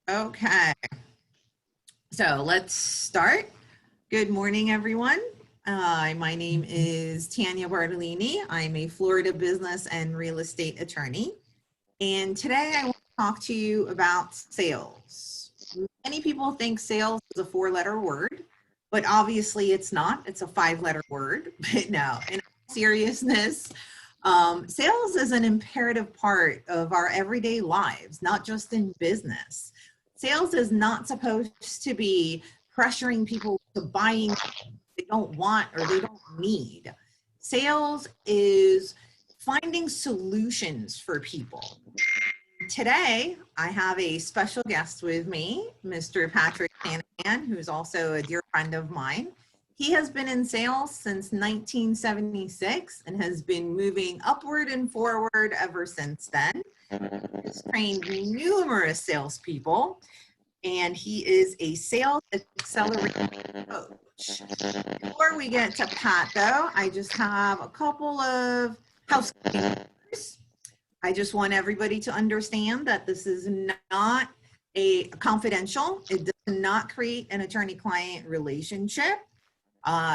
Okay, so let's start. Good morning, everyone. My name is Tanya Bartolini. I'm a Florida business and real estate attorney. And today I want to talk to you about sales. Many people think sales is a four-letter word, but obviously it's not. It's a five-letter word. But no, in all seriousness, sales is an imperative part of our everyday lives, not just in business. Sales is not supposed to be pressuring people to buying they don't want or they don't need. Sales is finding solutions for people. Today, I have a special guest with me, Mr. Patrick Shanahan, who's also a dear friend of mine. He has been in sales since 1976 and has been moving upward and forward ever since then. He's trained numerous salespeople, and he is a sales acceleration coach. Before we get to Pat, though, I just have a couple of housekeeping matters. I just want everybody to understand that this is not a confidential. It does not create an attorney-client relationship.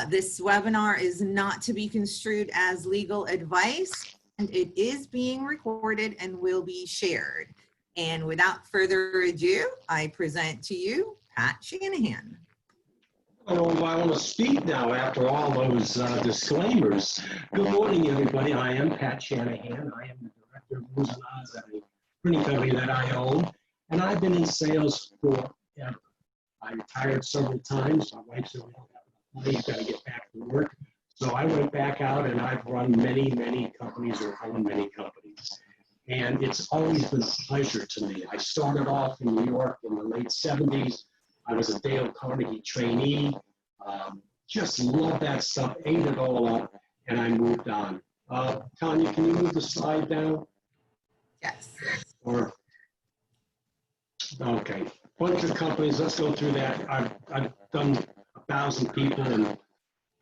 This webinar is not to be construed as legal advice, and it is being recorded and will be shared. And without further ado, I present to you Pat Shanahan. Oh, I want to speak now after all those disclaimers. Good morning, everybody. I am Pat Shanahan. I am the director of Moves and Odds at a printing company that I own, and I've been in sales forever. I retired several times. My wife said, "We don't have enough money. You've got to get back to work." So I went back out, and I've run many, many companies or owned many companies. And it's always been a pleasure to me. I started off in New York in the late 70s. I was a Dale Carnegie trainee. Just loved that stuff, ate it all up, and I moved on. Tanya, can you move the slide down? Yes. Or, okay, bunch of companies, let's go through that. I've done 1,000 people and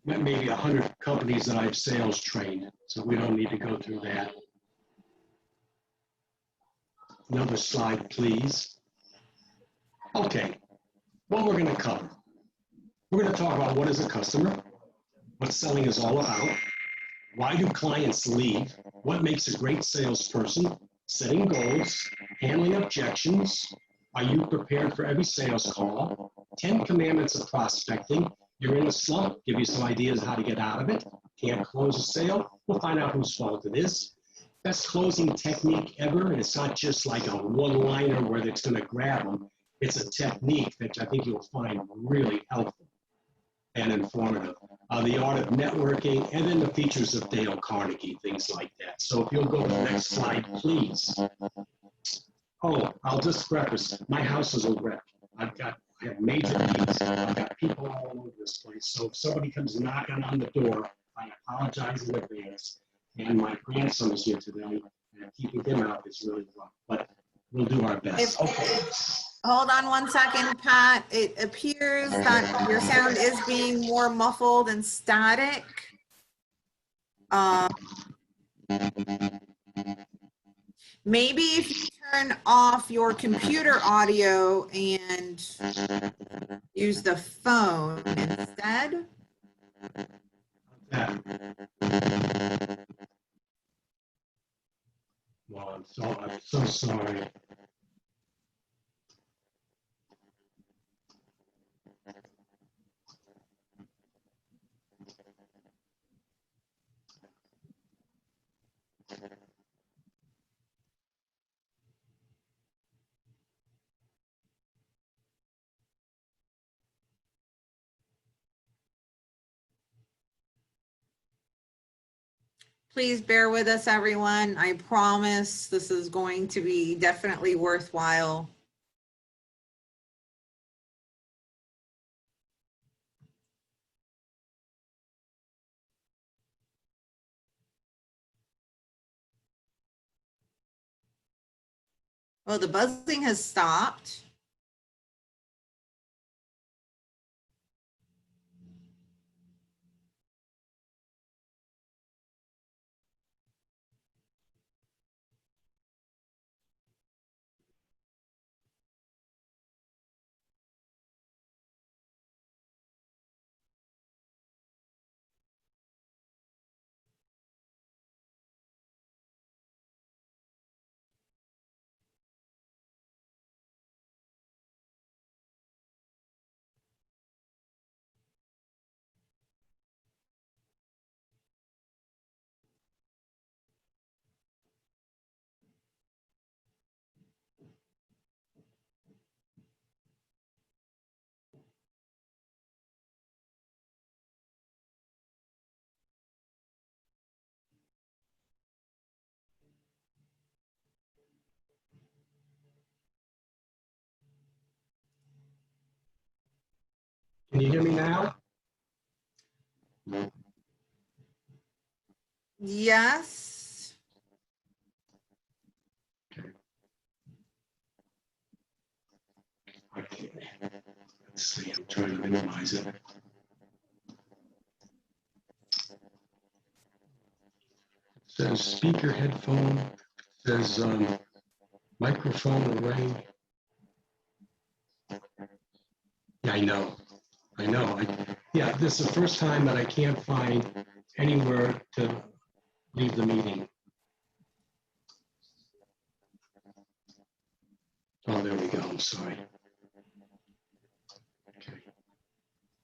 maybe 100 companies that I've sales trained, so we don't need to go through that. Another slide, please. Okay, what we're going to cover. We're going to talk about what is a customer, what selling is all about, why do clients leave, what makes a great salesperson, setting goals, handling objections, are you prepared for every sales call, 10 commandments of prospecting, you're in a slump, give you some ideas how to get out of it, can't close a sale, we'll find out whose fault it is. Best closing technique ever, and it's not just like a one-liner where it's going to grab them. It's a technique that I think you'll find really helpful and informative. The art of networking, and then the features of Dale Carnegie, things like that. So if you'll go to the next slide, please. Oh, I'll just preface, my house is a wreck. I have major needs. I've got people all over this place. So if somebody comes knocking on the door, I apologize in advance. And my grandson is here today, and keeping him out is really rough, but we'll do our best. Okay. Hold on one second, Pat. It appears that your sound is being more muffled and static. Maybe if you turn off your computer audio and use the phone instead. Yeah. Well, I'm so sorry. Please bear with us, everyone. I promise this is going to be definitely worthwhile. Well, the buzzing has stopped. Can you hear me now? Yes. Okay. Let's see, I'm trying to minimize it. Says speaker headphone, says microphone array. Yeah, I know. Yeah, this is the first time that I can't find anywhere to leave the meeting. Oh, there we go. I'm sorry. Okay.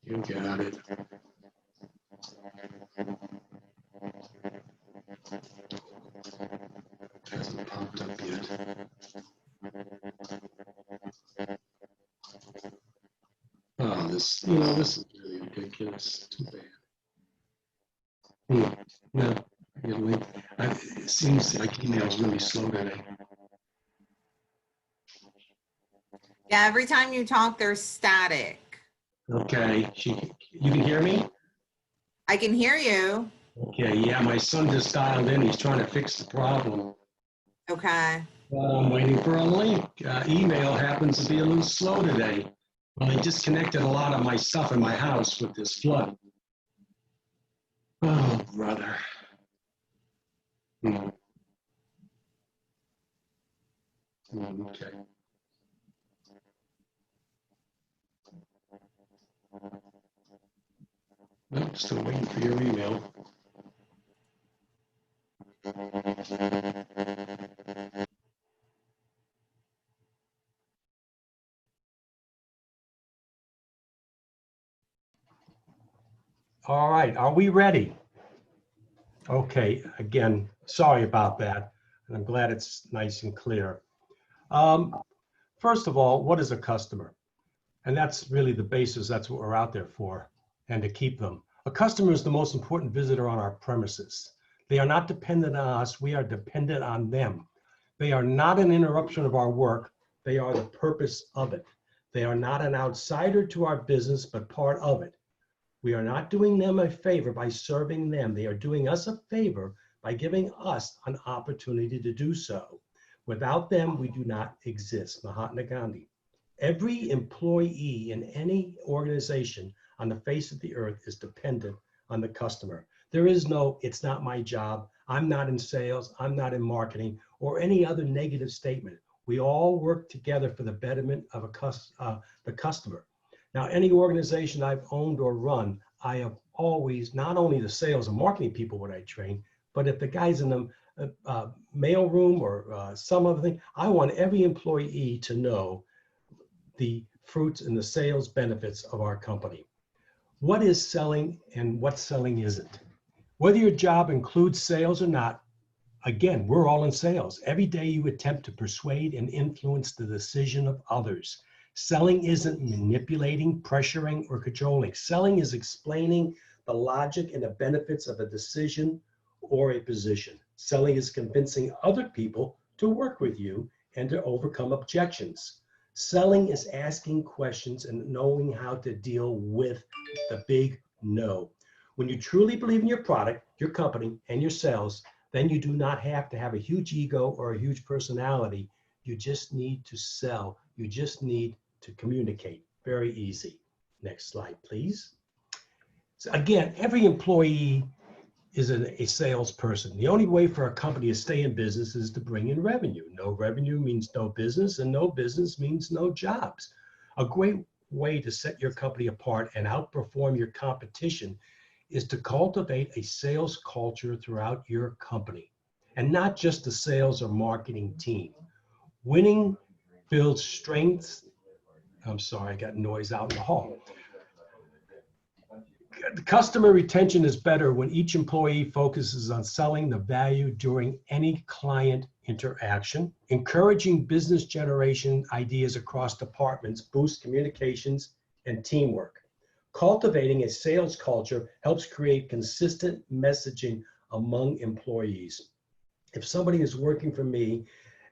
You got it. Hasn't popped up yet. Oh, this is really ridiculous. Too bad. No, really. It seems like email's really slow today. Yeah, every time you talk, there's static. Okay, you can hear me? I can hear you. Okay, yeah, my son just dialed in. He's trying to fix the problem. Okay. I'm waiting for a link. Email happens to be a little slow today. Well, they disconnected a lot of my stuff in my house with this flood. Oh, brother. Okay. Nope, still waiting for your email. All right, are we ready? Okay, again, sorry about that. And I'm glad it's nice and clear. First of all, what is a customer? And that's really the basis. That's what we're out there for, and to keep them. A customer is the most important visitor on our premises. They are not dependent on us. We are dependent on them. They are not an interruption of our work. They are the purpose of it. They are not an outsider to our business, but part of it. We are not doing them a favor by serving them. They are doing us a favor by giving us an opportunity to do so. Without them, we do not exist. Mahatma Gandhi. Every employee in any organization on the face of the earth is dependent on the customer. There is no, it's not my job, I'm not in sales, I'm not in marketing, or any other negative statement. We all work together for the betterment of the customer. Now, any organization I've owned or run, I have always, not only the sales and marketing people when I train, but if the guys in the mail room or some other thing, I want every employee to know the fruits and the sales benefits of our company. What is selling and what selling isn't? Whether your job includes sales or not, again, we're all in sales. Every day you attempt to persuade and influence the decision of others. Selling isn't manipulating, pressuring, or cajoling. Selling is explaining the logic and the benefits of a decision or a position. Selling is convincing other people to work with you and to overcome objections. Selling is asking questions and knowing how to deal with the big no. When you truly believe in your product, your company, and your sales, then you do not have to have a huge ego or a huge personality. You just need to sell. You just need to communicate. Very easy. Next slide, please. So again, every employee is a salesperson. The only way for a company to stay in business is to bring in revenue. No revenue means no business, and no business means no jobs. A great way to set your company apart and outperform your competition is to cultivate a sales culture throughout your company, and not just the sales or marketing team. Winning builds strengths. I'm sorry, I got noise out in the hall. Customer retention is better when each employee focuses on selling the value during any client interaction. Encouraging business generation ideas across departments boosts communications and teamwork. Cultivating a sales culture helps create consistent messaging among employees. If somebody is working for me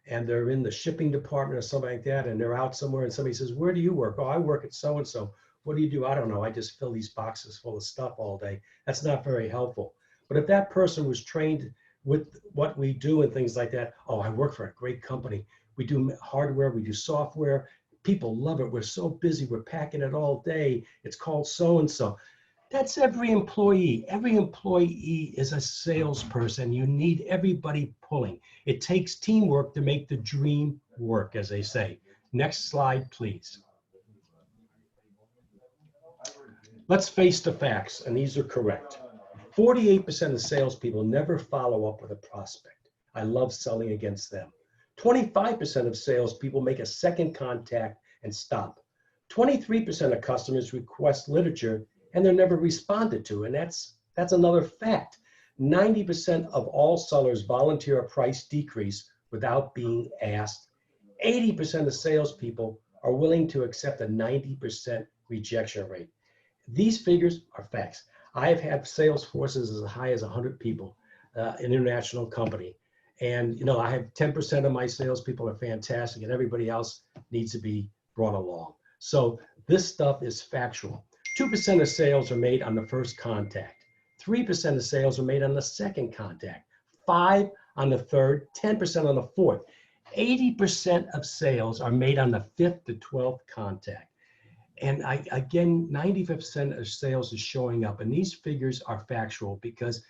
and they're in the shipping department or something like that, and they're out somewhere and somebody says, "Where do you work?" "Oh, I work at so-and-so." what do? I don't know. I just fill these boxes full of stuff all day. That's not very helpful. But if that person was trained with what we do and things like that, oh, I work for a great company. We do hardware, we do software. People love it. We're so busy. We're packing it all day. It's called so-and-so. That's every employee. Every employee is a salesperson. You need everybody pulling. It takes teamwork to make the dream work, as they say. Next slide, please. Let's face the facts, and these are correct. 48% of salespeople never follow up with a prospect. I love selling against them. 25% of salespeople make a second contact and stop. 23% of customers request literature and they're never responded to, and that's another fact. 90% of all sellers volunteer a price decrease without being asked. 80% of salespeople are willing to accept a 90% rejection rate. These figures are facts. I've had sales forces as high as 100 people, an international company. And I have 10% of my salespeople are fantastic and everybody else needs to be brought along. So this stuff is factual. 2% of sales are made on the first contact. 3% of sales are made on the second contact. 5% on the third, 10% on the fourth. 80% of sales are made on the 5th to 12th contact. And again, 95% of sales is showing up. And these figures are factual because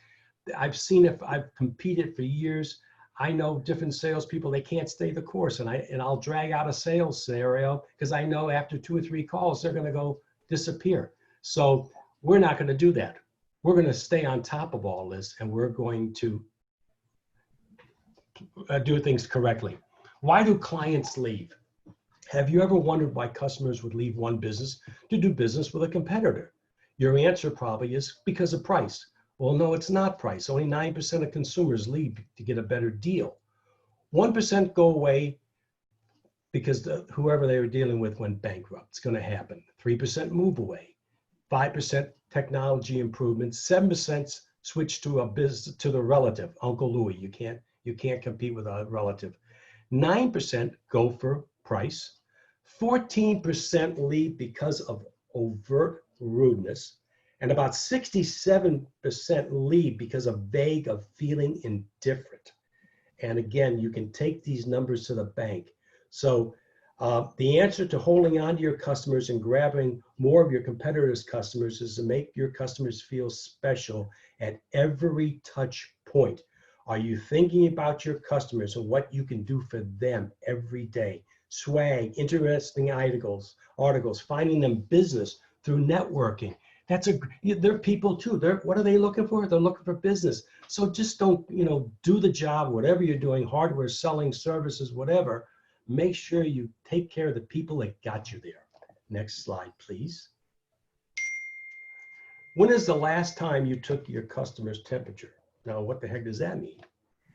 I've seen it. I've competed for years. I know different salespeople, they can't stay the course. And I'll drag out a sales scenario because I know after 2 or 3 calls, they're going to go disappear. So we're not going to do that. We're going to stay on top of all this and we're going to do things correctly. Why do clients leave? Have you ever wondered why customers would leave one business to do business with a competitor? Your answer probably is because of price. Well, no, it's not price. Only 9% of consumers leave to get a better deal. 1% go away because whoever they were dealing with went bankrupt. It's going to happen. 3% move away. 5% technology improvements. 7% switch to a business, to the relative, Uncle Louie. You can't compete with a relative. 9% go for price. 14% leave because of overt rudeness. And about 67% leave because of vague of feeling indifferent. And again, you can take these numbers to the bank. So the answer to holding on to your customers and grabbing more of your competitors' customers is to make your customers feel special at every touch point. Are you thinking about your customers and what you can do for them every day? Swag, interesting articles, finding them business through networking. They're people too. What are they looking for? They're looking for business. So just don't, do the job, whatever you're doing, hardware, selling, services, whatever. Make sure you take care of the people that got you there. Next slide, please. When is the last time you took your customer's temperature? Now, what the heck does that mean?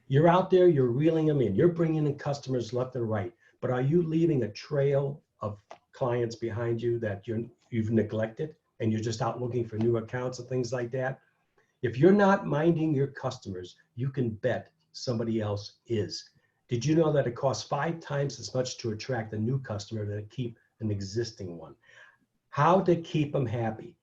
You're out there, you're reeling them in. You're bringing in customers left and right. But are you leaving a trail of clients behind you that you've neglected? And you're just out looking for new accounts and things like that? If you're not minding your customers, you can bet somebody else is. Did you know that it costs 5 times as much to attract a new customer than to keep an existing one? How to keep them happy?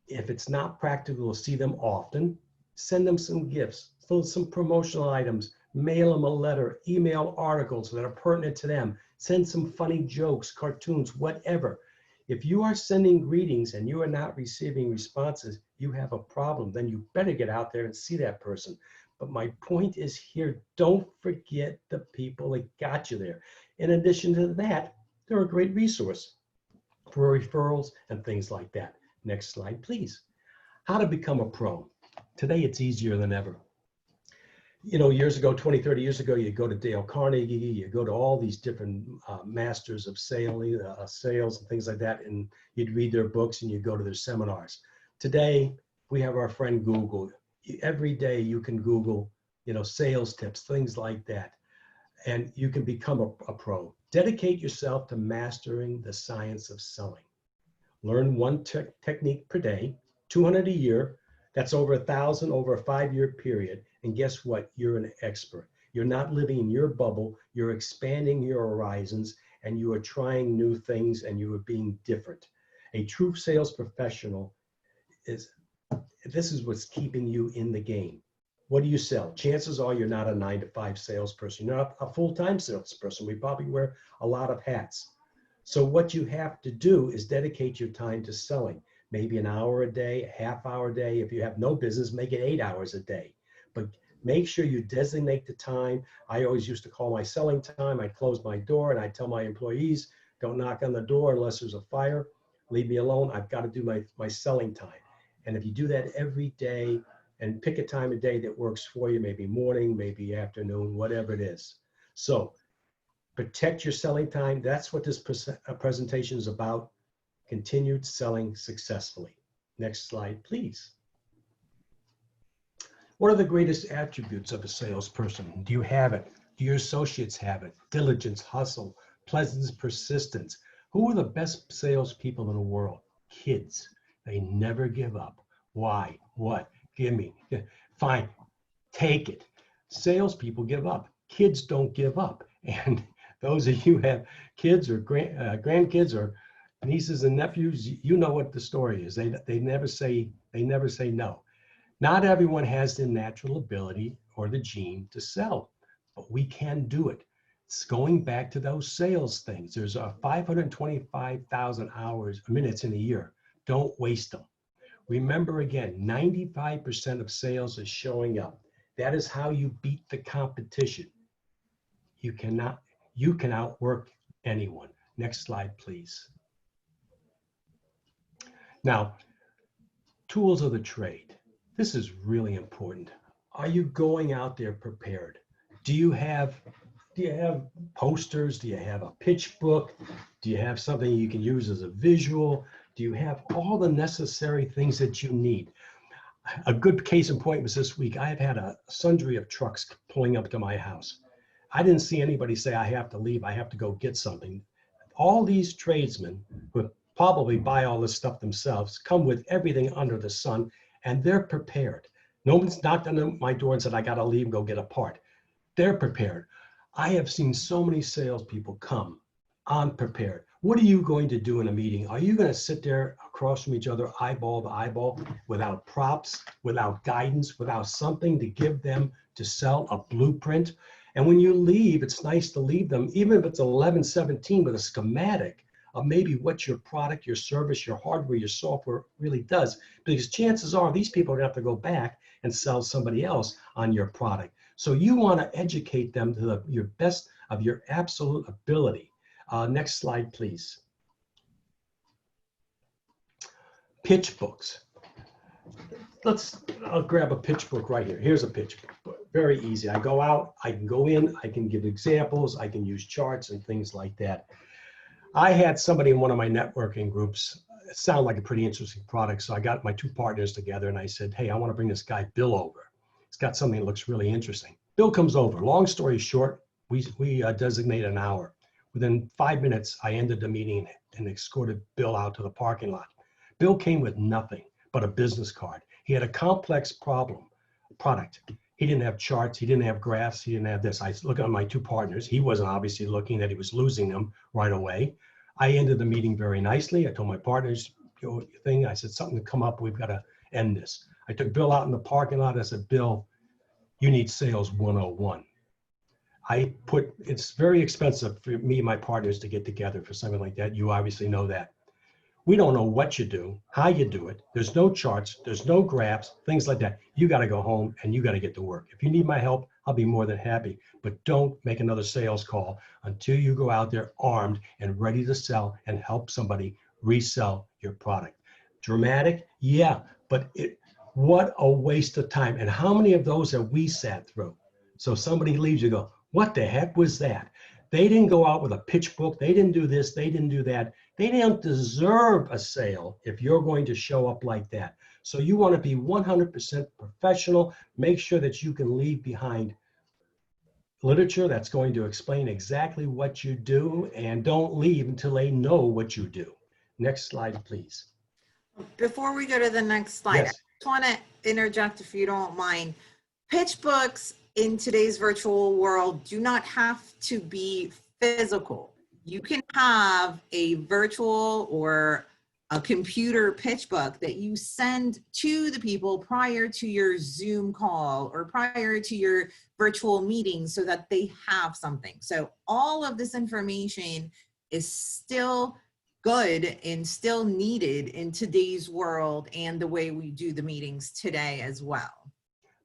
If it's not practical to see them often, send them some gifts, some promotional items, mail them a letter, email articles that are pertinent to them, send some funny jokes, cartoons, whatever. If you are sending greetings and you are not receiving responses, you have a problem. Then you better get out there and see that person. But my point is here, don't forget the people that got you there. In addition to that, they're a great resource for referrals and things like that. Next slide, please. How to become a pro. Today, it's easier than ever. Years ago, 20, 30 years ago, you go to Dale Carnegie, you go to all these different masters of sales and things like that, and you'd read their books and you go to their seminars. Today, we have our friend Google. Every day you can Google, sales tips, things like that, and you can become a pro. Dedicate yourself to mastering the science of selling. Learn one technique per day, 200 a year. That's over 1,000 over a 5-year period. And guess what? You're an expert. You're not living in your bubble. You're expanding your horizons and you are trying new things and you are being different. A true sales professional this is what's keeping you in the game. What do you sell? Chances are you're not a 9-to-5 salesperson. You're not a full-time salesperson. We probably wear a lot of hats. So what you have to do is dedicate your time to selling. Maybe an hour a day, a half hour a day. If you have no business, make it 8 hours a day. But make sure you designate the time. I always used to call my selling time. I'd close my door and I'd tell my employees, don't knock on the door unless there's a fire. Leave me alone. I've got to do my selling time. And if you do that every day and pick a time of day that works for you, maybe morning, maybe afternoon, whatever it is. So protect your selling time. That's what this presentation is about. Continued selling successfully. Next slide, please. What are the greatest attributes of a salesperson? Do you have it? Do your associates have it? Diligence, hustle, pleasantness, persistence. Who are the best salespeople in the world? Kids. They never give up. Why? What? Give me. Fine. Take it. Salespeople give up. Kids don't give up. And those of you who have kids or grandkids or nieces and nephews, you know what the story is. They never say no. Not everyone has the natural ability or the gene to sell, but we can do it. It's going back to those sales things. There's 525,000 minutes in a year. Don't waste them. Remember again, 95% of sales is showing up. That is how you beat the competition. You can outwork anyone. Next slide, please. Now, tools of the trade. This is really important. Are you going out there prepared? Do you have posters? Do you have a pitch book? Do you have something you can use as a visual? Do you have all the necessary things that you need? A good case in point was this week. I have had a sundry of trucks pulling up to my house. I didn't see anybody say, I have to leave, I have to go get something. All these tradesmen who probably buy all this stuff themselves come with everything under the sun, and they're prepared. No one's knocked on my door and said, I got to leave and go get a part. They're prepared. I have seen so many salespeople come unprepared. What are you going to do in a meeting? Are you going to sit there across from each other, eyeball to eyeball, without props, without guidance, without something to give them to sell a blueprint? And when you leave, it's nice to leave them, even if it's 11:17 with a schematic of maybe what your product, your service, your hardware, your software really does. Because chances are these people are going to have to go back and sell somebody else on your product. So you want to educate them to your best of your absolute ability. Next slide, please. Pitch books. I'll grab a pitch book right here. Here's a pitch book. Very easy. I go out, I can go in, I can give examples, I can use charts and things like that. I had somebody in one of my networking groups. It sounded like a pretty interesting product. So I got my two partners together and I said, hey, I want to bring this guy Bill over. He's got something that looks really interesting. Bill comes over. Long story short, we designate an hour. Within 5 minutes, I ended the meeting and escorted Bill out to the parking lot. Bill came with nothing but a business card. He had a complex product. He didn't have charts. He didn't have graphs. He didn't have this. I look at my two partners. He wasn't obviously looking that he was losing them right away. I ended the meeting very nicely. I told my partners, I said, something to come up. We've got to end this. I took Bill out in the parking lot. I said, Bill, you need sales 101. It's very expensive for me and my partners to get together for something like that. You obviously know that. We don't know what you do, how you do it. There's no charts, there's no graphs, things like that. You got to go home and you got to get to work. If you need my help, I'll be more than happy. But don't make another sales call until you go out there armed and ready to sell and help somebody resell your product. Dramatic? Yeah, but what a waste of time. And how many of those have we sat through? So somebody leaves, you go, what the heck was that? They didn't go out with a pitch book. They didn't do this. They didn't do that. They don't deserve a sale if you're going to show up like that. So you want to be 100% professional. Make sure that you can leave behind literature that's going to explain exactly what you do, and don't leave until they know what you do. Next slide, please. Before we go to the next slide, Yes. I just want to interject, if you don't mind. Pitch books in today's virtual world do not have to be physical. You can have a virtual or a computer pitch book that you send to the people prior to your Zoom call or prior to your virtual meeting so that they have something. So all of this information is still good and still needed in today's world and the way we do the meetings today as well.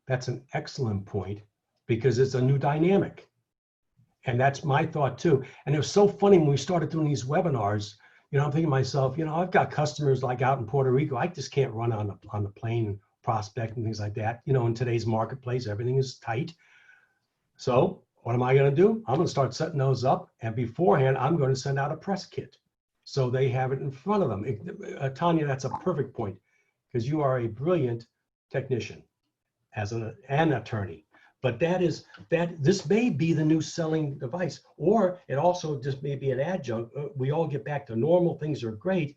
That's an excellent point, because it's a new dynamic. And that's my thought too. And it was so funny when we started doing these webinars, I'm thinking to myself, I've got customers like out in Puerto Rico. I just can't run on the plane and prospect and things like that. In today's marketplace, everything is tight. So what am I going to do? I'm going to start setting those up. And beforehand, I'm going to send out a press kit so they have it in front of them. Tanya, that's a perfect point, because you are a brilliant technician as an attorney. But this may be the new selling device, or it also just may be an adjunct. We all get back to normal. Things are great.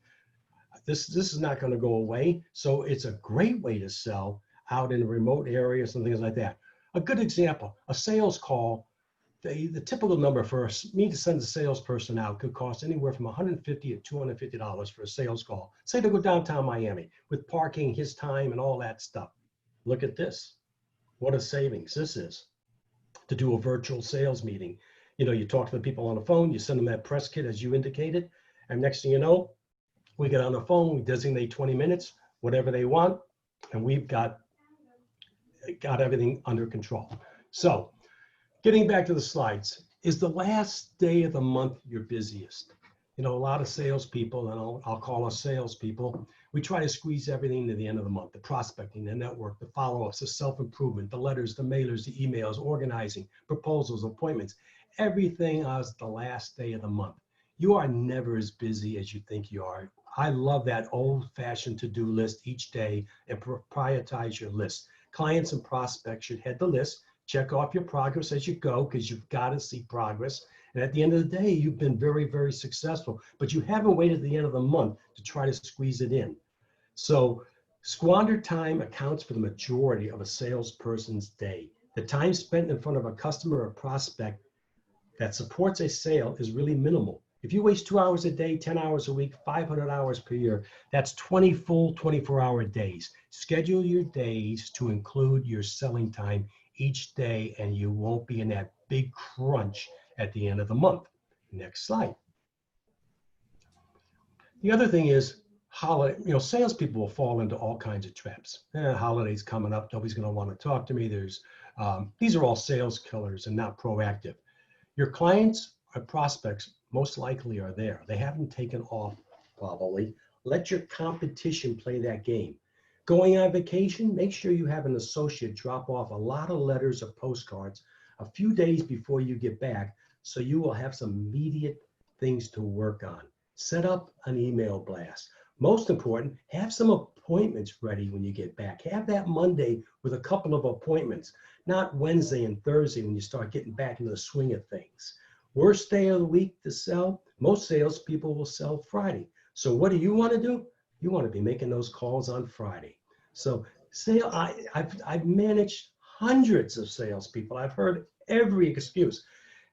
This is not going to go away. So it's a great way to sell out in remote areas and things like that. A good example, a sales call, the typical number for me to send a salesperson out could cost anywhere from $150 to $250 for a sales call. Say they go downtown Miami with parking, his time, and all that stuff. Look at this. What a savings this is to do a virtual sales meeting. You talk to the people on the phone, you send them that press kit as you indicated, and next thing you know, we get on the phone, we designate 20 minutes, whatever they want, and we've got everything under control. So getting back to the slides, is the last day of the month your busiest? A lot of salespeople, and I'll call us salespeople, we try to squeeze everything to the end of the month: the prospecting, the network, the follow-ups, the self-improvement, the letters, the mailers, the emails, organizing, proposals, appointments. Everything is the last day of the month. You are never as busy as you think you are. I love that old-fashioned to-do list each day and prioritize your list. Clients and prospects should head the list, check off your progress as you go, because you've got to see progress. And at the end of the day, you've been very, very successful, but you haven't waited to the end of the month to try to squeeze it in. So squandered time accounts for the majority of a salesperson's day. The time spent in front of a customer or prospect that supports a sale is really minimal. If you waste 2 hours a day, 10 hours a week, 500 hours per year, that's 20 full 24-hour days. Schedule your days to include your selling time each day, and you won't be in that big crunch at the end of the month. Next slide. The other thing is holiday. Salespeople will fall into all kinds of traps. Holidays coming up, nobody's going to want to talk to me. These are all sales killers and not proactive. Your clients or prospects most likely are there. They haven't taken off probably. Let your competition play that game. Going on vacation, make sure you have an associate drop off a lot of letters or postcards a few days before you get back, so you will have some immediate things to work on. Set up an email blast. Most important, have some appointments ready when you get back. Have that Monday with a couple of appointments, not Wednesday and Thursday when you start getting back into the swing of things. Worst day of the week to sell, most salespeople will sell Friday. So what do you want to do? You want to be making those calls on Friday. So I've managed hundreds of salespeople. I've heard every excuse.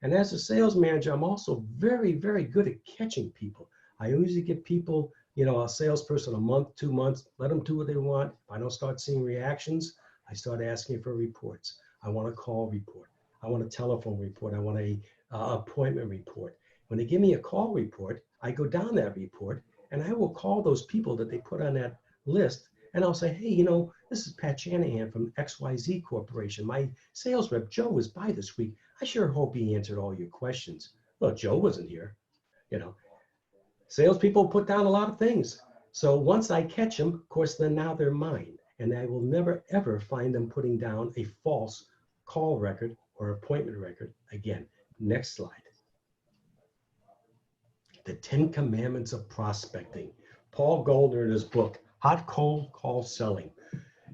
And as a sales manager, I'm also very, very good at catching people. I usually give people, a salesperson a month, 2 months, let them do what they want. If I don't start seeing reactions, I start asking for reports. I want a call report. I want a telephone report. I want a appointment report. When they give me a call report, I go down that report and I will call those people that they put on that list. And I'll say, hey, this is Pat Shanahan from XYZ Corporation. My sales rep, Joe, was by this week. I sure hope he answered all your questions. Well, Joe wasn't here. Salespeople put down a lot of things. So once I catch them, of course, then now they're mine. And I will never, ever find them putting down a false call record or appointment record again. Next slide. The 10 Commandments of Prospecting. Paul Goldner in his book, Hot Cold Call Selling.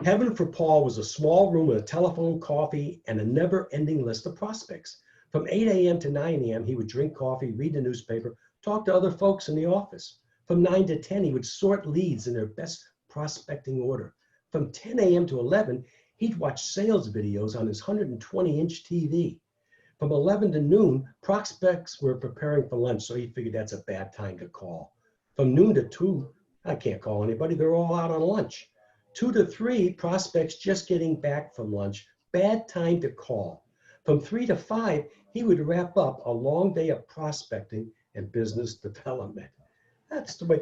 Heaven for Paul was a small room with a telephone, coffee, and a never-ending list of prospects. From 8 a.m. to 9 a.m., he would drink coffee, read the newspaper, talk to other folks in the office. From 9 to 10, he would sort leads in their best prospecting order. From 10 a.m. to 11, he'd watch sales videos on his 120-inch TV. From 11 to noon, prospects were preparing for lunch, so he figured that's a bad time to call. From noon to 2, I can't call anybody. They're all out on lunch. 2 to 3, prospects just getting back from lunch. Bad time to call. From 3 to 5, he would wrap up a long day of prospecting and business development. That's the way.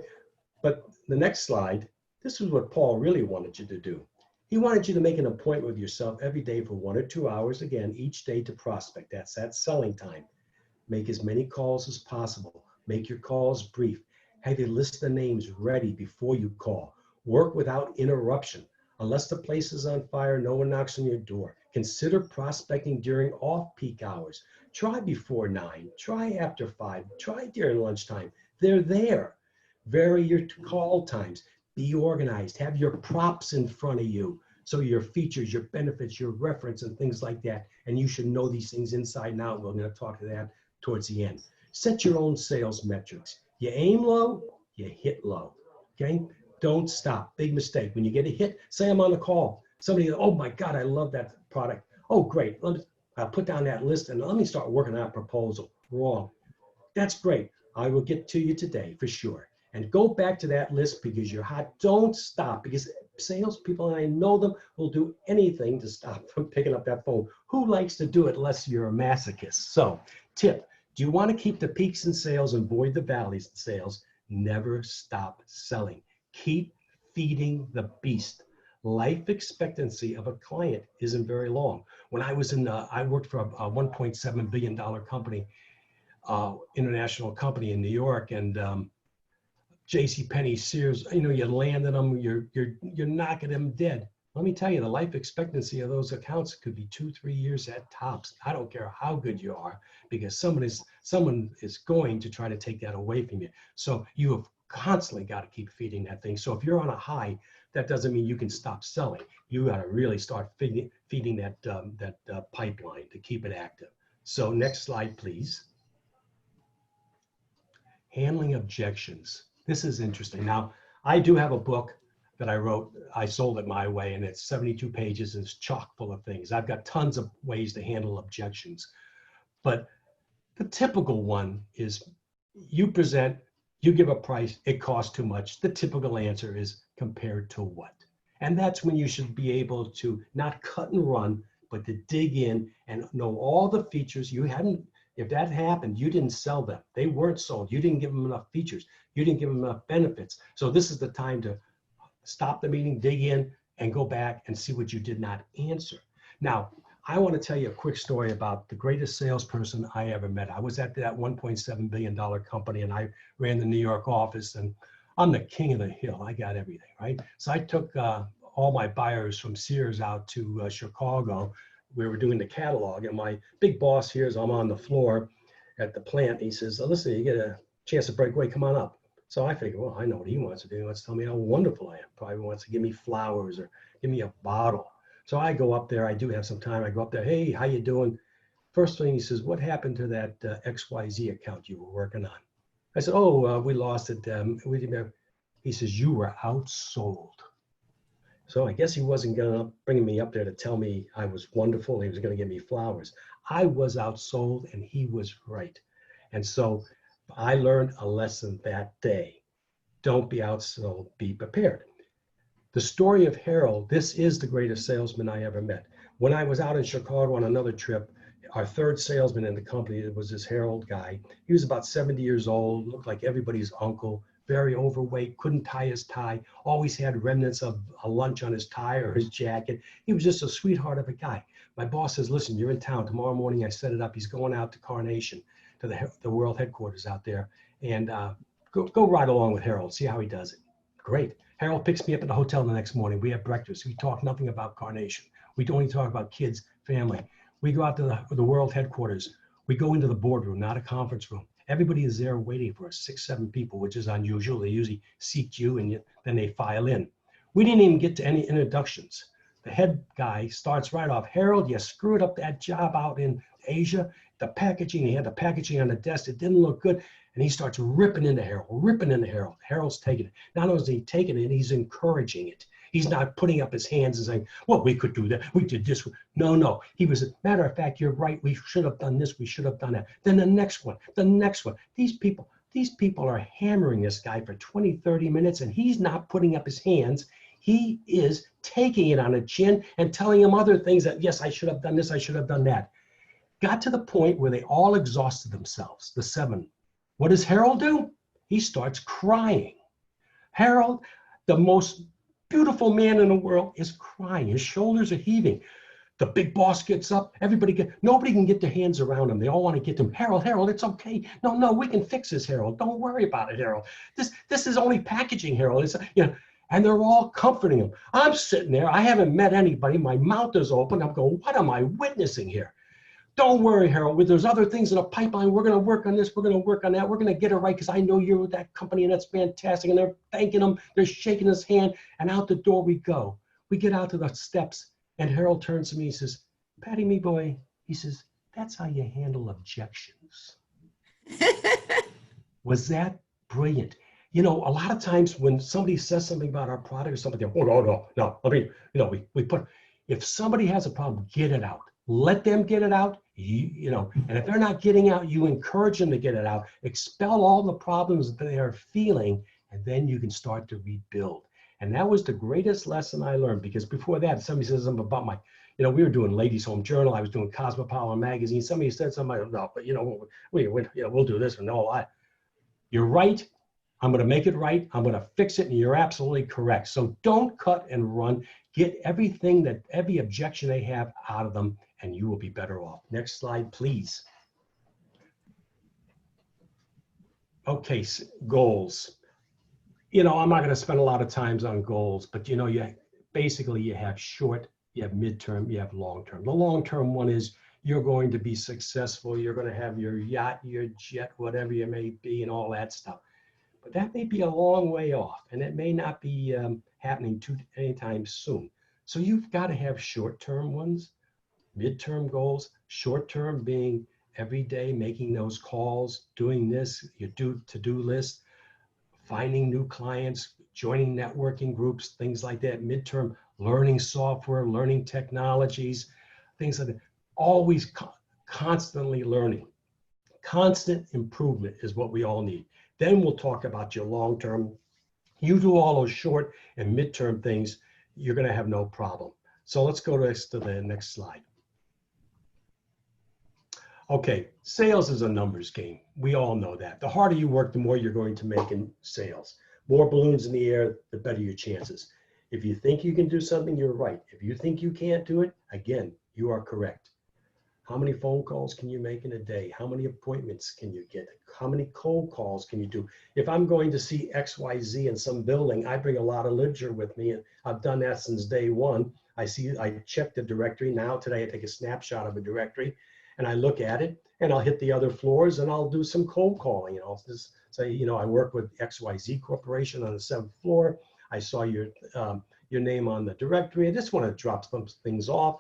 But the next slide, this is what Paul really wanted you to do. He wanted you to make an appointment with yourself every day for 1 or 2 hours, again, each day to prospect. That's that selling time. Make as many calls as possible. Make your calls brief. Have your list of names ready before you call. Work without interruption. Unless the place is on fire, no one knocks on your door. Consider prospecting during off-peak hours. Try before 9, try after 5, try during lunchtime. They're there. Vary your call times. Be organized. Have your props in front of you. So your features, your benefits, your reference, and things like that. And you should know these things inside and out. We're going to talk to that towards the end. Set your own sales metrics. You aim low, you hit low. Okay? Don't stop. Big mistake. When you get a hit, say I'm on a call. Somebody, oh my God, I love that product. Oh, great. I'll put down that list and let me start working on a proposal. Wrong. That's great. I will get to you today for sure. And go back to that list because you're hot. Don't stop, because salespeople, and I know them, will do anything to stop from picking up that phone. Who likes to do it unless you're a masochist? So, tip, do you want to keep the peaks in sales and avoid the valleys in sales? Never stop selling. Keep feeding the beast. Life expectancy of a client isn't very long. When I was I worked for a $1.7 billion company, international company in New York, and JCPenney, Sears, you landed them, you're knocking them dead. Let me tell you, the life expectancy of those accounts could be 2-3 years at tops. I don't care how good you are, because someone is going to try to take that away from you. So you have constantly got to keep feeding that thing. So if you're on a high, that doesn't mean you can stop selling. You got to really start feeding that pipeline to keep it active. So next slide, please. Handling objections. This is interesting. Now, I do have a book that I wrote. I sold it my way, and it's 72 pages and it's chock full of things. I've got tons of ways to handle objections. But the typical one is you present, you give a price, it costs too much. The typical answer is compared to what? And that's when you should be able to not cut and run, but to dig in and know all the features. If that happened, you didn't sell them. They weren't sold. You didn't give them enough features. You didn't give them enough benefits. So this is the time to stop the meeting, dig in, and go back and see what you did not answer. Now, I want to tell you a quick story about the greatest salesperson I ever met. I was at that $1.7 billion company, and I ran the New York office, and I'm the king of the hill. I got everything, right? So I took all my buyers from Sears out to Chicago. We were doing the catalog, and my big boss here is I'm on the floor at the plant. He says, oh, listen, you get a chance to break away, come on up. So I figure, well, I know what he wants to do. He wants to tell me how wonderful I am. Probably wants to give me flowers or give me a bottle. So I go up there. I do have some time. I go up there. Hey, how you doing? First thing he says, what happened to that XYZ account you were working on? I said, oh, we lost it. He says, you were outsold. So I guess he wasn't bringing me up there to tell me I was wonderful. He was going to give me flowers. I was outsold, and he was right. And so I learned a lesson that day. Don't be outsold, be prepared. The story of Harold, this is the greatest salesman I ever met. When I was out in Chicago on another trip, our third salesman in the company, it was this Harold guy. He was about 70 years old, looked like everybody's uncle, very overweight, couldn't tie his tie, always had remnants of a lunch on his tie or his jacket. He was just a sweetheart of a guy. My boss says, listen, you're in town. Tomorrow morning I set it up. He's going out to Carnation, to the world headquarters out there. And go ride along with Harold, see how he does it. Great. Harold picks me up at the hotel the next morning. We have breakfast. We talk nothing about Carnation. We don't even talk about kids, family. We go out to the world headquarters. We go into the boardroom, not a conference room. Everybody is there waiting for us, 6, 7 people, which is unusual. They usually seat you and then they file in. We didn't even get to any introductions. The head guy starts right off. Harold, you screwed up that job out in Asia. The packaging, he had the packaging on the desk. It didn't look good. And he starts ripping into Harold. Harold's taking it. Not only is he taking it, he's encouraging it. He's not putting up his hands and saying, well, we could do that. We did this. No. He was, matter of fact, you're right. We should have done this. We should have done that. Then the next one. These people, These people are hammering this guy for 20, 30 minutes, and he's not putting up his hands. He is taking it on the chin and telling him other things that, yes, I should have done this, I should have done that. Got to the point where they all exhausted themselves, the 7. What does Harold do? He starts crying. Harold, the most beautiful man in the world, is crying. His shoulders are heaving. The big boss gets up. Nobody can get their hands around him. They all want to get to him. Harold, it's okay. No, we can fix this, Harold. Don't worry about it, Harold. This is only packaging, Harold. And they're all comforting him. I'm sitting there. I haven't met anybody. My mouth is open. I'm going, what am I witnessing here? Don't worry, Harold. There's other things in the pipeline. We're going to work on this. We're going to work on that. We're going to get it right because I know you're with that company and that's fantastic. And they're thanking him. They're shaking his hand. And out the door we go. We get out to the steps. And Harold turns to me. He says, Patty, me boy. He says, that's how you handle objections. Was that brilliant? A lot of times when somebody says something about our product or something, oh, no. I mean, if somebody has a problem, get it out. Let them get it out, and if they're not getting out, you encourage them to get it out, expel all the problems that they are feeling, and then you can start to rebuild. And that was the greatest lesson I learned, because before that, somebody says something about we were doing Ladies Home Journal, I was doing Cosmopolitan Magazine, somebody said something, no, but we'll do this, and no, you're right, I'm going to make it right, I'm going to fix it, and you're absolutely correct. So don't cut and run, get every objection they have out of them, and you will be better off. Next slide, please. Okay, goals. I'm not going to spend a lot of time on goals, but you have short, you have midterm, you have long-term. The long-term one is you're going to be successful, you're going to have your yacht, your jet, whatever you may be, and all that stuff. But that may be a long way off, and it may not be happening anytime soon. So you've got to have short-term ones, midterm goals, short-term being every day making those calls, doing this, your to-do list, finding new clients, joining networking groups, things like that. Midterm, learning software, learning technologies, things like that. Always constantly learning. Constant improvement is what we all need. Then we'll talk about your long-term. You do all those short and midterm things, you're going to have no problem. So let's go to the next slide. Okay, sales is a numbers game. We all know that. The harder you work, the more you're going to make in sales. More balloons in the air, the better your chances. If you think you can do something, you're right. If you think you can't do it, again, you are correct. How many phone calls can you make in a day? How many appointments can you get? How many cold calls can you do? If I'm going to see XYZ in some building, I bring a lot of literature with me, and I've done that since day one. I check the directory. Now today I take a snapshot of a directory and I look at it, and I'll hit the other floors and I'll do some cold calling. I'll just say, I work with XYZ Corporation on the 7th floor. I saw your name on the directory. I just want to drop some things off.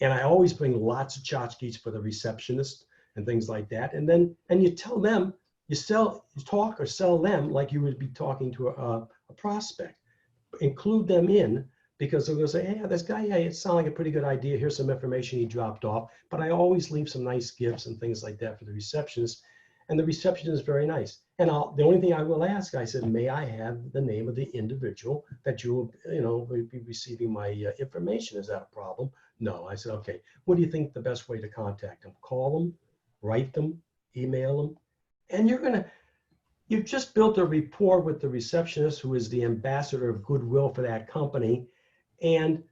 And I always bring lots of tchotchkes for the receptionist and things like that. And you tell them, you talk or sell them like you would be talking to a prospect. Include them in, because they're going to say, hey, this guy, it sounds like a pretty good idea. Here's some information he dropped off. But I always leave some nice gifts and things like that for the receptionist. And the receptionist is very nice. And the only thing I will ask, I said, may I have the name of the individual that you will be receiving my information? Is that a problem? No. I said, okay, what do you think the best way to contact them? Call them, write them, email them. And you've just built a rapport with the receptionist, who is the ambassador of goodwill for that company. And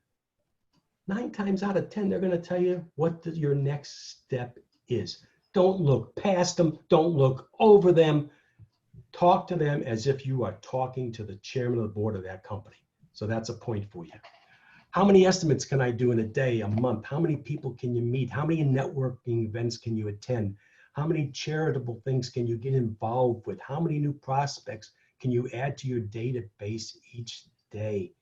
9 times out of 10, they're going to tell you what your next step is. Don't look past them. Don't look over them. Talk to them as if you are talking to the chairman of the board of that company. So that's a point for you. How many estimates can I do in a day, a month? How many people can you meet? How many networking events can you attend? How many charitable things can you get involved with? How many new prospects can you add to your database each day?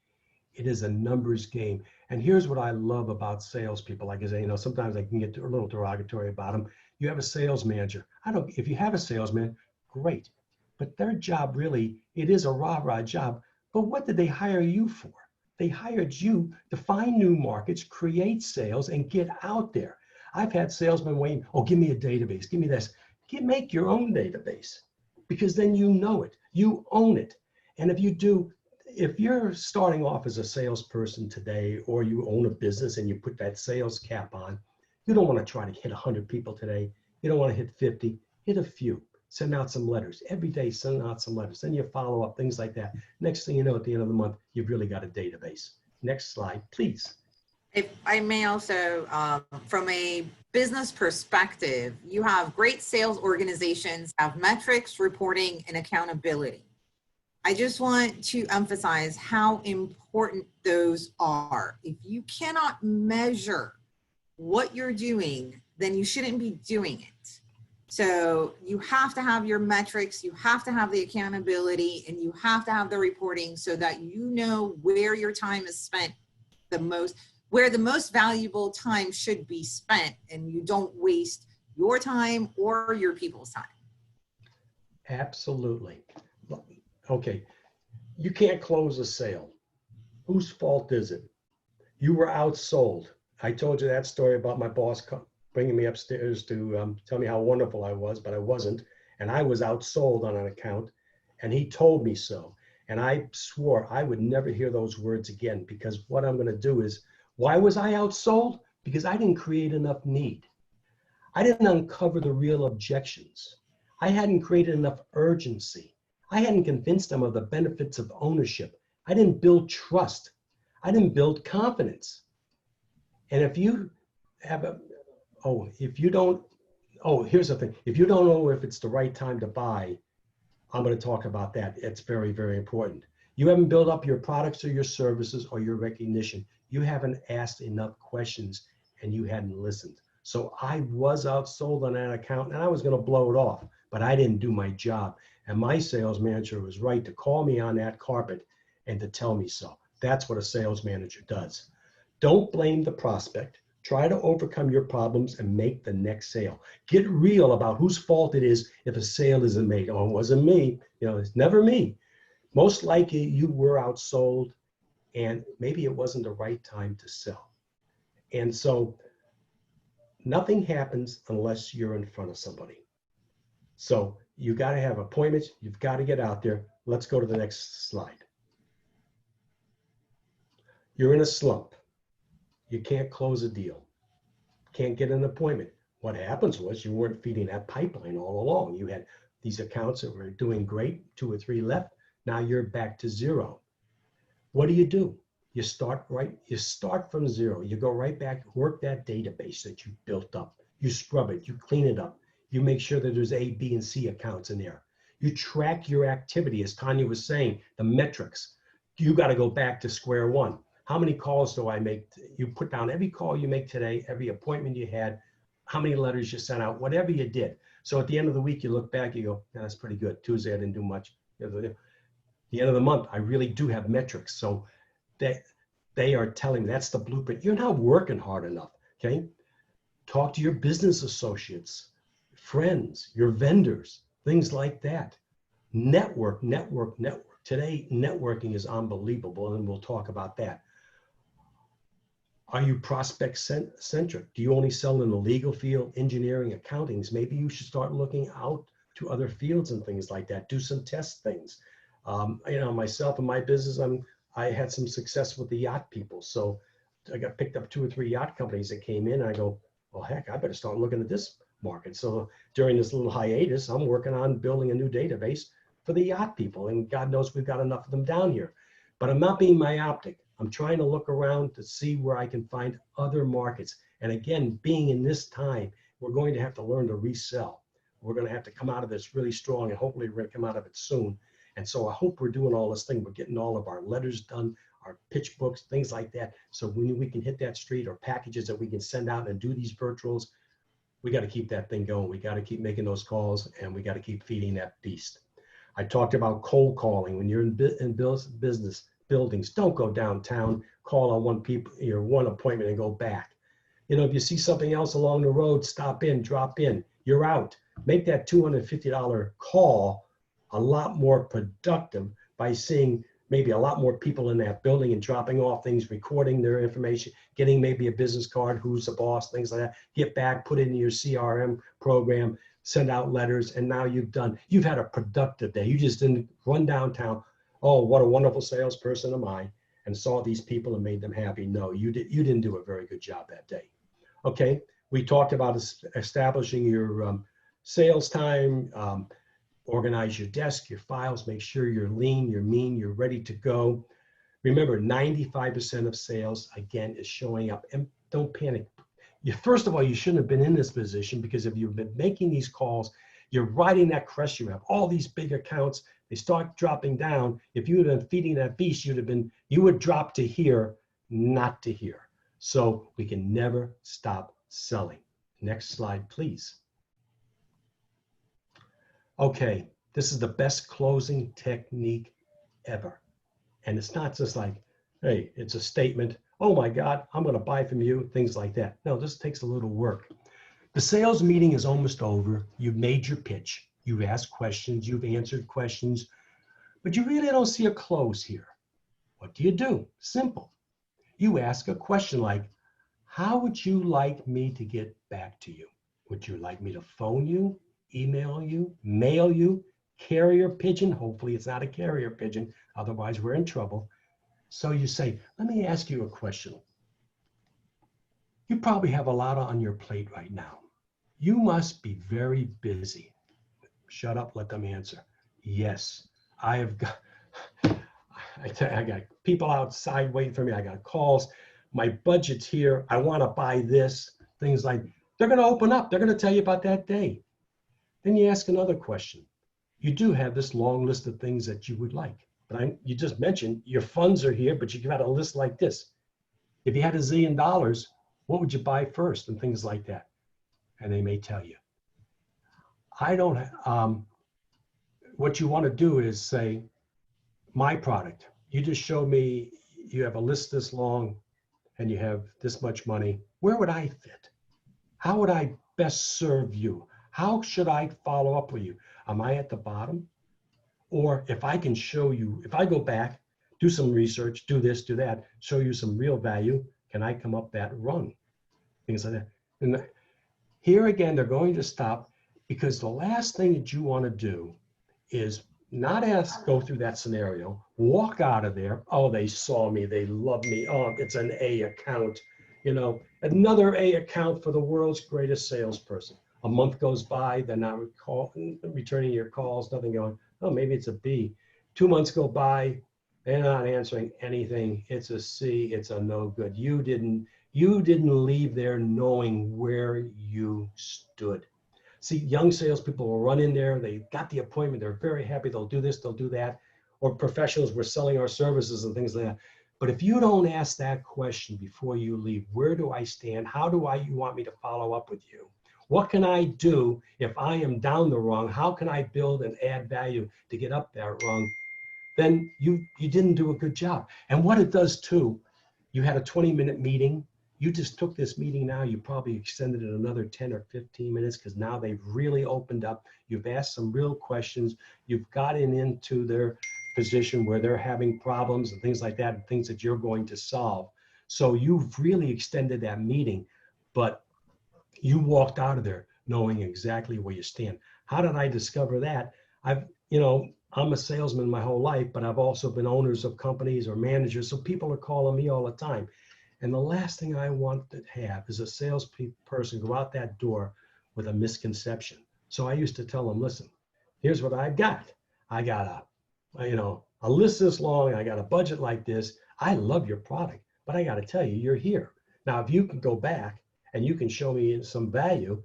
It is a numbers game. And here's what I love about salespeople. Like I say, sometimes I can get a little derogatory about them. You have a sales manager. If you have a salesman, great. But their job really, it is a rah-rah job. But what did they hire you for? They hired you to find new markets, create sales, and get out there. I've had salesmen waiting, give me a database, give me this. Make your own database. because then you know it, you own it. And if you're starting off as a salesperson today, or you own a business and you put that sales cap on, you don't want to try to hit 100 people today. You don't want to hit 50, hit a few. Send out some letters. Every day, send out some letters. Then you follow up, things like that. Next thing you know, at the end of the month, you've really got a database. Next slide, please. If I may also, from a business perspective, you have great sales organizations, have metrics, reporting, and accountability. I just want to emphasize how important those are. If you cannot measure what you're doing, then you shouldn't be doing it. So you have to have your metrics, you have to have the accountability, and you have to have the reporting so that you know where your time is spent the most, where the most valuable time should be spent, and you don't waste your time or your people's time. Absolutely. Okay, you can't close a sale. Whose fault is it? You were outsold. I told you that story about my boss bringing me upstairs to tell me how wonderful I was, but I wasn't. And I was outsold on an account, and he told me so. And I swore I would never hear those words again, because what I'm going to do is, why was I outsold? Because I didn't create enough need. I didn't uncover the real objections. I hadn't created enough urgency. I hadn't convinced them of the benefits of ownership. I didn't build trust. I didn't build confidence. And if you have here's the thing. If you don't know if it's the right time to buy, I'm going to talk about that. It's very, very important. You haven't built up your products or your services or your recognition. You haven't asked enough questions, and you hadn't listened. So I was outsold on that account, and I was going to blow it off, but I didn't do my job. And my sales manager was right to call me on that carpet and to tell me so. That's what a sales manager does. Don't blame the prospect. Try to overcome your problems and make the next sale. Get real about whose fault it is if a sale isn't made. Oh, it wasn't me. It's never me. Most likely you were outsold, and maybe it wasn't the right time to sell. And so nothing happens unless you're in front of somebody. So you got to have appointments. You've got to get out there. Let's go to the next slide. You're in a slump. You can't close a deal. Can't get an appointment. What happens was you weren't feeding that pipeline all along. You had these accounts that were doing great, 2 or 3 left. Now you're back to 0. What do? You start from 0. You go right back, work that database that you built up. You scrub it, you clean it up. You make sure that there's A, B, and C accounts in there. You track your activity, as Tanya was saying, the metrics. You got to go back to square one. How many calls do I make? You put down every call you make today, every appointment you had, how many letters you sent out, whatever you did. So at the end of the week, you look back, you go, yeah, that's pretty good. Tuesday, I didn't do much. At the end of the month, I really do have metrics. So they are telling me that's the blueprint. You're not working hard enough, okay? Talk to your business associates, friends, your vendors, things like that. Network. Today, networking is unbelievable, and we'll talk about that. Are you prospect centric? Do you only sell in the legal field, engineering, accountings? Maybe you should start looking out to other fields and things like that. Do some test things. Myself and my business, I had some success with the yacht people. So I got picked up 2 or 3 yacht companies that came in. And I go, well, heck, I better start looking at this market. So during this little hiatus, I'm working on building a new database for the yacht people. And God knows we've got enough of them down here. But I'm not being myopic. I'm trying to look around to see where I can find other markets. And again, being in this time, we're going to have to learn to resell. We're going to have to come out of this really strong, and hopefully we're going to come out of it soon. And so I hope we're doing all this thing. We're getting all of our letters done, our pitch books, things like that. So when we can hit that street, or packages that we can send out and do these virtuals, we got to keep that thing going. We got to keep making those calls, and we got to keep feeding that beast. I talked about cold calling. When you're in business buildings, don't go downtown, call on one appointment and go back. If you see something else along the road, stop in, drop in, you're out. Make that $250 call a lot more productive by seeing maybe a lot more people in that building and dropping off things, recording their information, getting maybe a business card, who's the boss, things like that. Get back, put it in your CRM program, send out letters, and now you've had a productive day. You just didn't run downtown, oh, what a wonderful salesperson am I, and saw these people and made them happy. No, you didn't do a very good job that day. Okay, we talked about establishing your sales time, organize your desk, your files, make sure you're lean, you're mean, you're ready to go. Remember, 95% of sales, again, is showing up. And don't panic. First of all, you shouldn't have been in this position, because if you've been making these calls, you're riding that crest, you have all these big accounts, they start dropping down. If you had been feeding that beast, you would drop to here, not to here. So we can never stop selling. Next slide, please. Okay, this is the best closing technique ever. And it's not just like, hey, it's a statement, oh my God, I'm going to buy from you, things like that. No, this takes a little work. The sales meeting is almost over. You've made your pitch. You've asked questions. You've answered questions. But you really don't see a close here. What do? Simple. You ask a question like, how would you like me to get back to you? Would you like me to phone you, email you, mail you, carrier pigeon? Hopefully it's not a carrier pigeon. Otherwise, we're in trouble. So you say, let me ask you a question. You probably have a lot on your plate right now. You must be very busy. Shut up, let them answer. Yes, I have got, I got people outside waiting for me. I got calls. My budget's here. I want to buy this. Things like, they're going to open up. They're going to tell you about that day. Then you ask another question. You do have this long list of things that you would like. But you just mentioned your funds are here, but you got a list like this. If you had $1 zillion, what would you buy first? And things like that. And they may tell you. What you want to do is say, my product. You just showed me you have a list this long and you have this much money. Where would I fit? How would I best serve you? How should I follow up with you? Am I at the bottom? Or if I can show you, if I go back, do some research, do this, do that, show you some real value, can I come up that rung? Things like that. And here again, they're going to stop, because the last thing that you want to do is not go through that scenario, walk out of there. Oh, they saw me, they love me. Oh, it's an A account. Another A account for the world's greatest salesperson. A month goes by, they're not returning your calls, nothing going. Oh, maybe it's a B. 2 months go by, they're not answering anything. It's a C, it's a no good. You didn't leave there knowing where you stood. See, young salespeople will run in there, they got the appointment, they're very happy, they'll do this, they'll do that. Or professionals, we're selling our services and things like that. But if you don't ask that question before you leave, where do I stand? How do you want me to follow up with you? What can I do if I am down the rung? How can I build and add value to get up that rung? Then you didn't do a good job. And what it does too, you had a 20-minute meeting. You just took this meeting now, you probably extended it another 10 or 15 minutes, because now they've really opened up. You've asked some real questions. You've gotten into their position where they're having problems and things like that, and things that you're going to solve. So you've really extended that meeting, but you walked out of there knowing exactly where you stand. How did I discover that? I'm a salesman my whole life, but I've also been owners of companies or managers. So people are calling me all the time. And the last thing I want to have is a salesperson go out that door with a misconception. So I used to tell them, listen, here's what I've got. I got a list this long. I got a budget like this. I love your product, but I got to tell you, you're here. Now, if you can go back and you can show me some value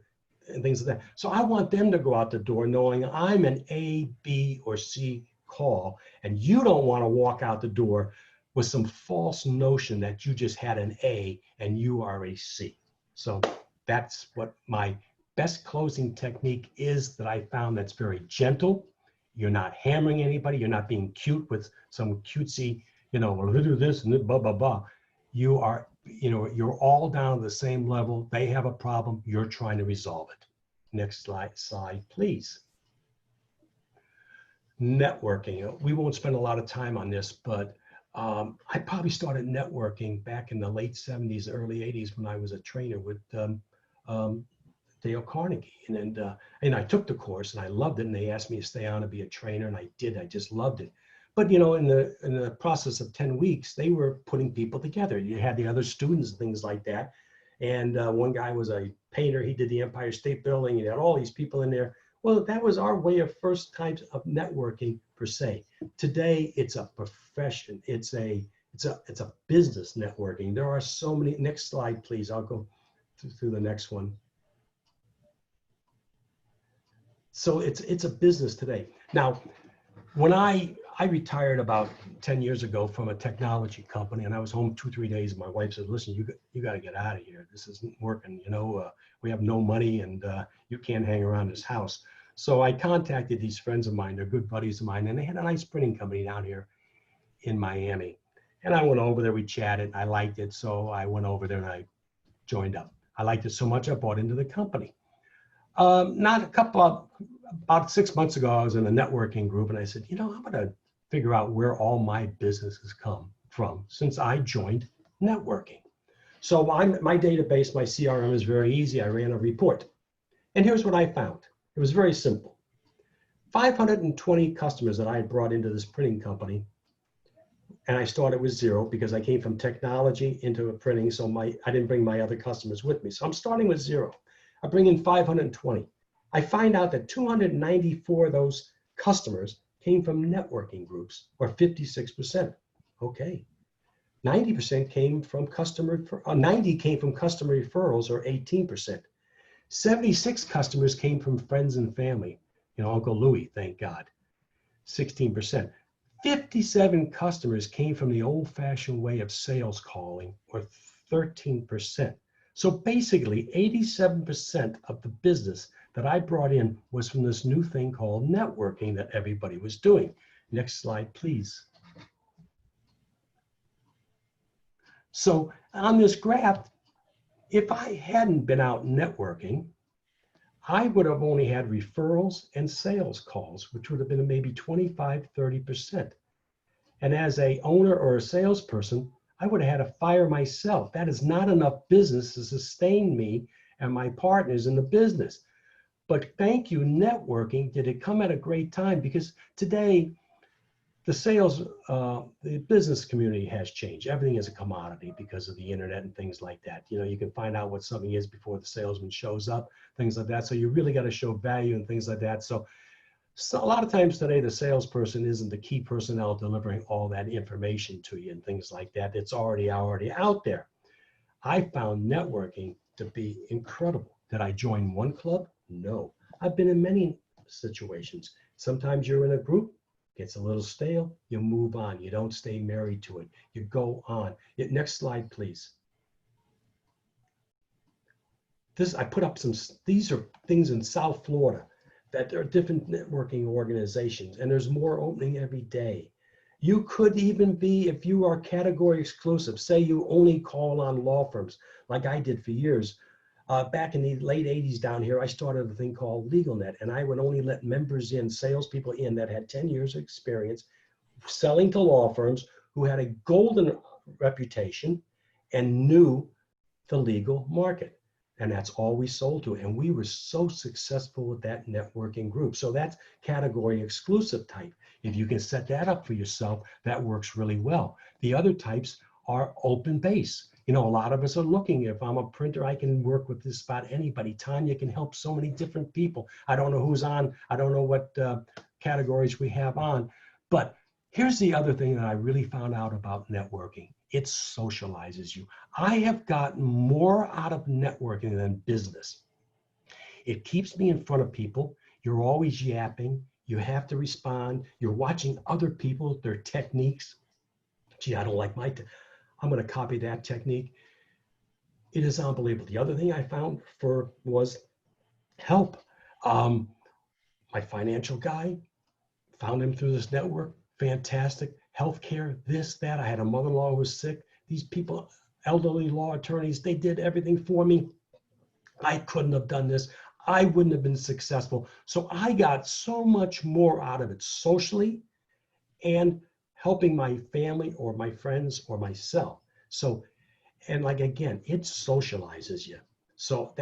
and things like that. So I want them to go out the door knowing I'm an A, B, or C call, and you don't want to walk out the door with some false notion that you just had an A and you are a C. So that's what my best closing technique is, that I found that's very gentle. You're not hammering anybody. You're not being cute with some cutesy, well, do this and blah, blah, blah. You are, you're all down to the same level. They have a problem. You're trying to resolve it. Next slide, please. Networking. We won't spend a lot of time on this, but I probably started networking back in the late 70s, early 80s when I was a trainer with Dale Carnegie. And I took the course and I loved it. And they asked me to stay on and be a trainer, and I did. I just loved it. But in the process of 10 weeks, they were putting people together. You had the other students and things like that. And one guy was a painter. He did the Empire State Building. You had all these people in there. Well, that was our way of first types of networking per se. Today, it's a profession. It's a business networking. There are so many. Next slide, please. I'll go through the next one. So it's a business today. Now, when I retired about 10 years ago from a technology company, and I was home 2-3 days, and my wife said, listen, you got to get out of here. This isn't working. We have no money, and you can't hang around this house. So I contacted these friends of mine. They're good buddies of mine, and they had a nice printing company down here in Miami. And I went over there, we chatted, I liked it. So I went over there and I joined up. I liked it so much, I bought into the company. About 6 months ago, I was in a networking group, and I said, I'm going to figure out where all my businesses come from since I joined networking. So my database, my CRM is very easy. I ran a report. And here's what I found. It was very simple. 520 customers that I had brought into this printing company, and I started with 0 because I came from technology into a printing, so I didn't bring my other customers with me. So I'm starting with 0. I bring in 520. I find out that 294 of those customers came from networking groups, or 56%. Okay. 90% came from 90 came from customer referrals, or 18%. 76 customers came from friends and family. Uncle Louie, thank God, 16%. 57 customers came from the old-fashioned way of sales calling, or 13%. So basically, 87% of the business that I brought in was from this new thing called networking that everybody was doing. Next slide, please. So on this graph, if I hadn't been out networking, I would have only had referrals and sales calls, which would have been maybe 25, 30%. And as a owner or a salesperson, I would have had to fire myself. That is not enough business to sustain me and my partners in the business. But thank you, networking. Did it come at a great time? Because today, the business community has changed. Everything is a commodity because of the internet and things like that. You can find out what something is before the salesman shows up, things like that. So you really got to show value and things like that. So a lot of times today, the salesperson isn't the key personnel delivering all that information to you and things like that. It's already out there. I found networking to be incredible. Did I join one club? No. I've been in many situations. Sometimes you're in a group, gets a little stale, you move on. You don't stay married to it. You go on. Next slide, please. I put up these are things in South Florida that there are different networking organizations, and there's more opening every day. You could even be, if you are category exclusive, say you only call on law firms, like I did for years. Back in the late 80s down here, I started a thing called LegalNet, and I would only let members in, salespeople in that had 10 years of experience selling to law firms who had a golden reputation and knew the legal market. And that's all we sold to. And we were so successful with that networking group. So that's category exclusive type. If you can set that up for yourself, that works really well. The other types are open base. A lot of us are looking. If I'm a printer, I can work with just about anybody. Tanya can help so many different people. I don't know who's on. I don't know what categories we have on. But here's the other thing that I really found out about networking. It socializes you. I have gotten more out of networking than business. It keeps me in front of people. You're always yapping. You have to respond. You're watching other people, their techniques. Gee, I don't like I'm going to copy that technique. It is unbelievable. The other thing I found was help. My financial guy, found him through this network. Fantastic. Healthcare, this, that. I had a mother-in-law who was sick. These people, elderly law attorneys, they did everything for me. I couldn't have done this. I wouldn't have been successful. So I got so much more out of it socially and helping my family or my friends or myself. So, and like, again, it socializes you. So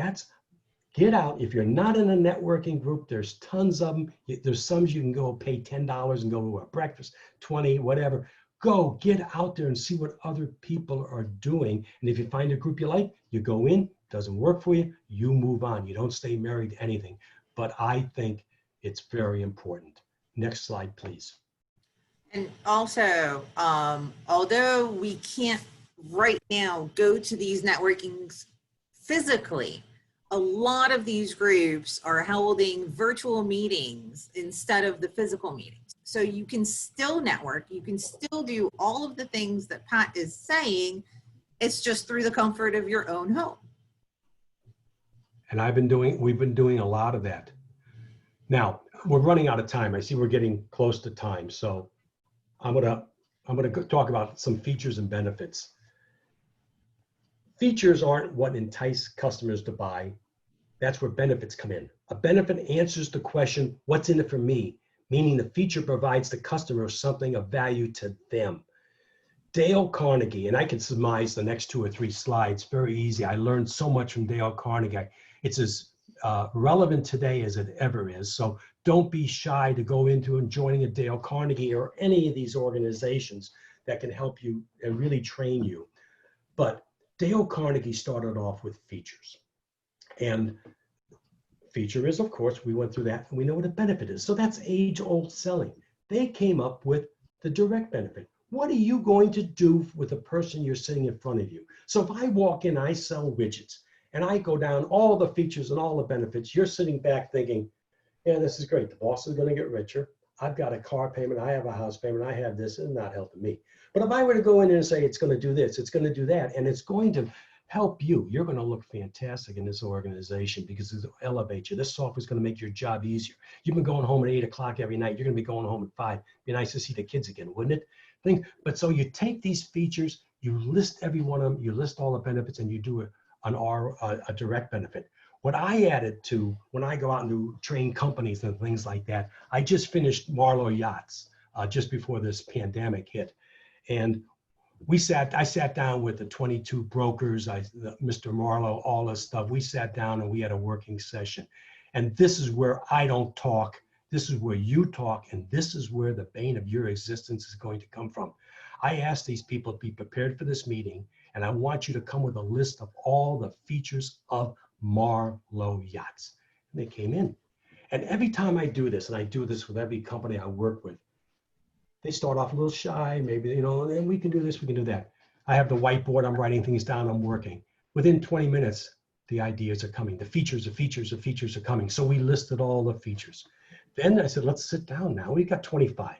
Get out. If you're not in a networking group, there's tons of them. There's some you can go pay $10 and go to a breakfast, 20, whatever. Go get out there and see what other people are doing. And if you find a group you like, you go in, doesn't work for you, you move on. You don't stay married to anything. But I think it's very important. Next slide, please. And also, although we can't right now go to these networkings physically, a lot of these groups are holding virtual meetings instead of the physical meetings. So you can still network, you can still do all of the things that Pat is saying. It's just through the comfort of your own home. And we've been doing a lot of that. Now, we're running out of time. I see we're getting close to time. So I'm gonna talk about some features and benefits. Features aren't what entice customers to buy. That's where benefits come in. A benefit answers the question, what's in it for me? Meaning the feature provides the customer something of value to them. Dale Carnegie, and I can surmise the next 2 or 3 slides, very easy. I learned so much from Dale Carnegie. It's as relevant today as it ever is. So don't be shy to go into and joining a Dale Carnegie or any of these organizations that can help you and really train you. But Dale Carnegie started off with features. And feature is, of course, we went through that and we know what a benefit is. So that's age-old selling. They came up with the direct benefit. What are you going to do with the person you're sitting in front of you? So if I walk in, I sell widgets, and I go down all the features and all the benefits, you're sitting back thinking, yeah, this is great. The boss is going to get richer. I've got a car payment. I have a house payment. I have this, and not helping me. But if I were to go in and say, it's going to do this, it's going to do that, and it's going to help you, you're going to look fantastic in this organization because it'll elevate you. This software is going to make your job easier. You've been going home at 8 o'clock every night. You're going to be going home at 5. Be nice to see the kids again, wouldn't it? But so you take these features, you list every one of them, you list all the benefits, and you do a direct benefit. What I added to when I go out and do train companies and things like that, I just finished Marlowe Yachts just before this pandemic hit. And I sat down with the 22 brokers, Mr. Marlowe, all this stuff. We sat down and we had a working session. And this is where I don't talk. This is where you talk. And this is where the bane of your existence is going to come from. I asked these people to be prepared for this meeting. And I want you to come with a list of all the features of Marlowe Yachts. And they came in. And every time I do this, and I do this with every company I work with, they start off a little shy, maybe, and we can do this, we can do that. I have the whiteboard, I'm writing things down, I'm working. Within 20 minutes, the ideas are coming. The features are coming. So we listed all the features. Then I said, let's sit down now. We got 25.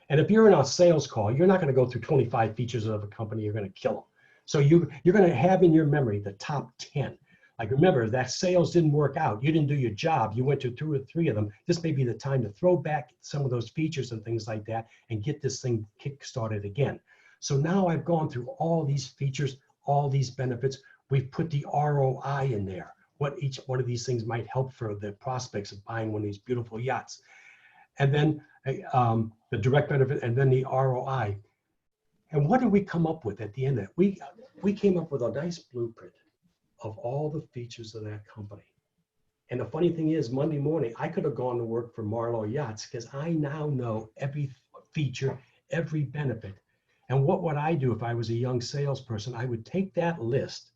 And if you're in a sales call, you're not going to go through 25 features of a company, you're going to kill them. So you're going to have in your memory the top 10. Like remember, that sales didn't work out. You didn't do your job. You went to 2 or 3 of them. This may be the time to throw back some of those features and things like that and get this thing kick-started again. So now I've gone through all these features, all these benefits. We've put the ROI in there, what each one of these things might help for the prospects of buying one of these beautiful yachts. And then the direct benefit and then the ROI. And what did we come up with at the end of it? We came up with a nice blueprint of all the features of that company. And the funny thing is, Monday morning, I could have gone to work for Marlowe Yachts because I now know every feature, every benefit. And what would I do if I was a young salesperson? I would take that list,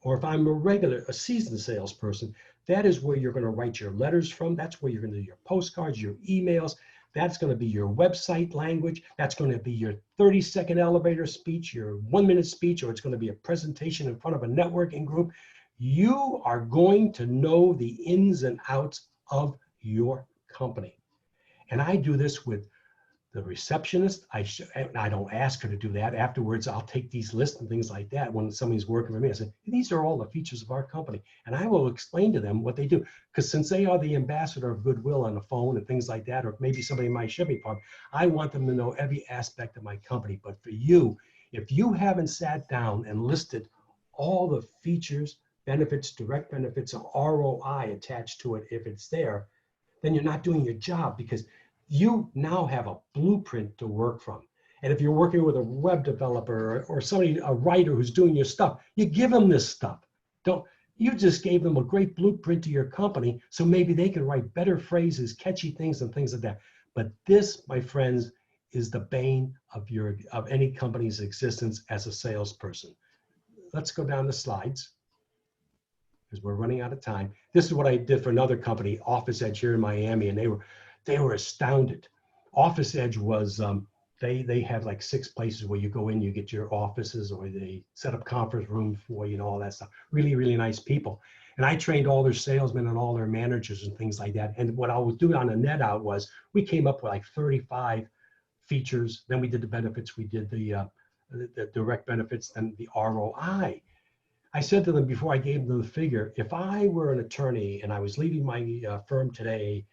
or if I'm a seasoned salesperson, that is where you're going to write your letters from. That's where you're going to do your postcards, your emails. That's going to be your website language. That's going to be your 30-second elevator speech, your 1-minute speech, or it's going to be a presentation in front of a networking group. You are going to know the ins and outs of your company. And I do this with the receptionist. I don't ask her to do that. Afterwards, I'll take these lists and things like that. When somebody's working for me, I say, these are all the features of our company. And I will explain to them what they do. Because since they are the ambassador of goodwill on the phone and things like that, or maybe somebody in my shipping department, I want them to know every aspect of my company. But for you, if you haven't sat down and listed all the features, benefits, direct benefits, and ROI attached to it, if it's there, then you're not doing your job, because you now have a blueprint to work from. And if you're working with a web developer or somebody, a writer who's doing your stuff, you give them this stuff. You just gave them a great blueprint to your company, so maybe they can write better phrases, catchy things, and things like that. But this, my friends, is the bane of any company's existence as a salesperson. Let's go down the slides because we're running out of time. This is what I did for another company, Office Edge here in Miami, and they were astounded. Office Edge was they have like 6 places where you go in, you get your offices, or they set up conference rooms for you and all that stuff. Really, really nice people. And I trained all their salesmen and all their managers and things like that. And what I was doing on the net out was we came up with like 35 features. Then we did the benefits. We did the direct benefits, then the ROI. I said to them before I gave them the figure, if I were an attorney and I was leaving my firm today